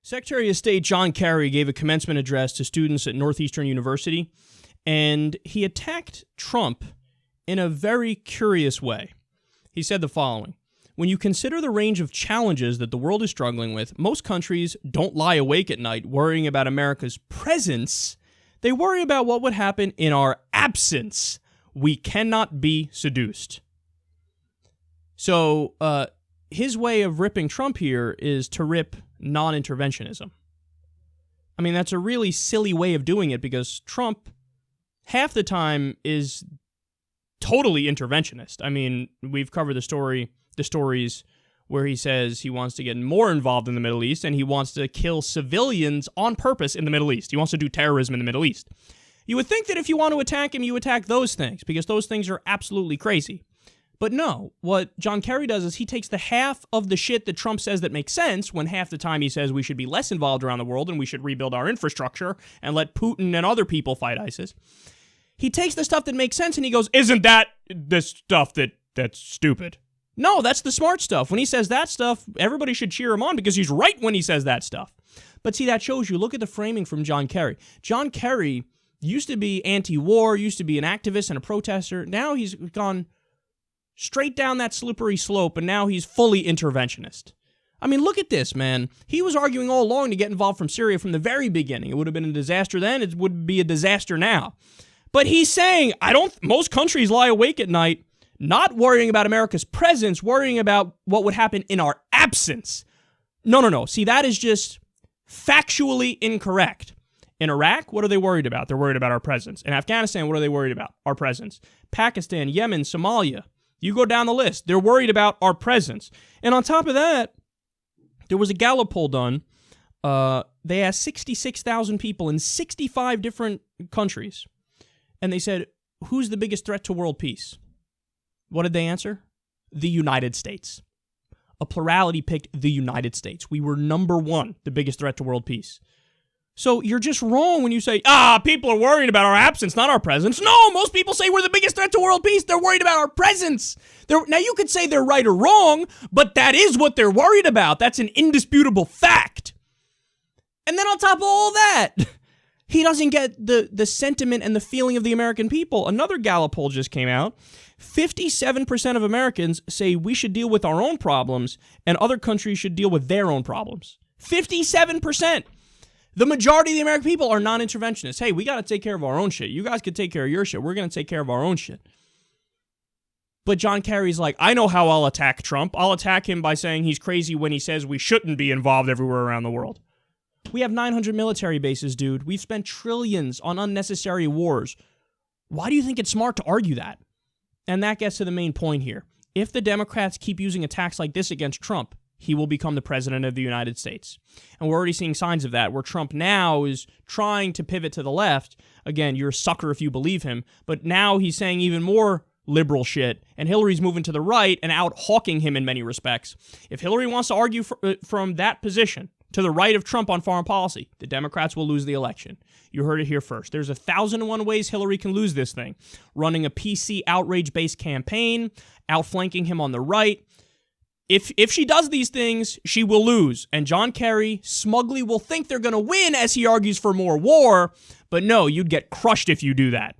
Secretary of State John Kerry gave a commencement address to students at Northeastern University, and he attacked Trump in a very curious way. He said the following: "When you consider the range of challenges that the world is struggling with, most countries don't lie awake at night worrying about America's presence. They worry about what would happen in our absence. We cannot be seduced." So, his way of ripping Trump here is to rip non-interventionism. I mean, that's a really silly way of doing it because Trump, half the time, is totally interventionist. I mean, we've covered the stories where he says he wants to get more involved in the Middle East and he wants to kill civilians on purpose in the Middle East. He wants to do terrorism in the Middle East. You would think that if you want to attack him, you attack those things because those things are absolutely crazy. But no, what John Kerry does is he takes the half of the shit that Trump says that makes sense when half the time he says we should be less involved around the world and we should rebuild our infrastructure and let Putin and other people fight ISIS. He takes the stuff that makes sense and he goes, isn't that the stuff that's stupid? No, that's the smart stuff. When he says that stuff, everybody should cheer him on because he's right when he says that stuff. But see, that shows you, look at the framing from John Kerry. John Kerry used to be anti-war, used to be an activist and a protester. Now he's gone straight down that slippery slope, and now he's fully interventionist. I mean, look at this, man. He was arguing all along to get involved from Syria from the very beginning. It would have been a disaster then. It would be a disaster now. But he's saying, most countries lie awake at night, not worrying about America's presence, worrying about what would happen in our absence. No. See, that is just factually incorrect. In Iraq, what are they worried about? They're worried about our presence. In Afghanistan, what are they worried about? Our presence. Pakistan, Yemen, Somalia. You go down the list. They're worried about our presence. And on top of that, there was a Gallup poll done. They asked 66,000 people in 65 different countries. And they said, who's the biggest threat to world peace? What did they answer? The United States. A plurality picked the United States. We were number one, the biggest threat to world peace. So you're just wrong when you say, people are worried about our absence, not our presence. No, most people say we're the biggest threat to world peace. They're worried about our presence. Now, you could say they're right or wrong, but that is what they're worried about. That's an indisputable fact. And then on top of all that, he doesn't get the sentiment and the feeling of the American people. Another Gallup poll just came out. 57% of Americans say we should deal with our own problems and other countries should deal with their own problems. 57%. The majority of the American people are non-interventionists. Hey, we got to take care of our own shit. You guys can take care of your shit. We're going to take care of our own shit. But John Kerry's like, I know how I'll attack Trump. I'll attack him by saying he's crazy when he says we shouldn't be involved everywhere around the world. We have 900 military bases, dude. We've spent trillions on unnecessary wars. Why do you think it's smart to argue that? And that gets to the main point here. If the Democrats keep using attacks like this against Trump, he will become the president of the United States. And we're already seeing signs of that, where Trump now is trying to pivot to the left. Again, you're a sucker if you believe him. But now he's saying even more liberal shit, and Hillary's moving to the right and out-hawking him in many respects. If Hillary wants to argue from that position to the right of Trump on foreign policy, the Democrats will lose the election. You heard it here first. There's 1,001 ways Hillary can lose this thing. Running a PC outrage-based campaign, outflanking him on the right. If she does these things, she will lose. And John Kerry smugly will think they're going to win as he argues for more war. But no, you'd get crushed if you do that.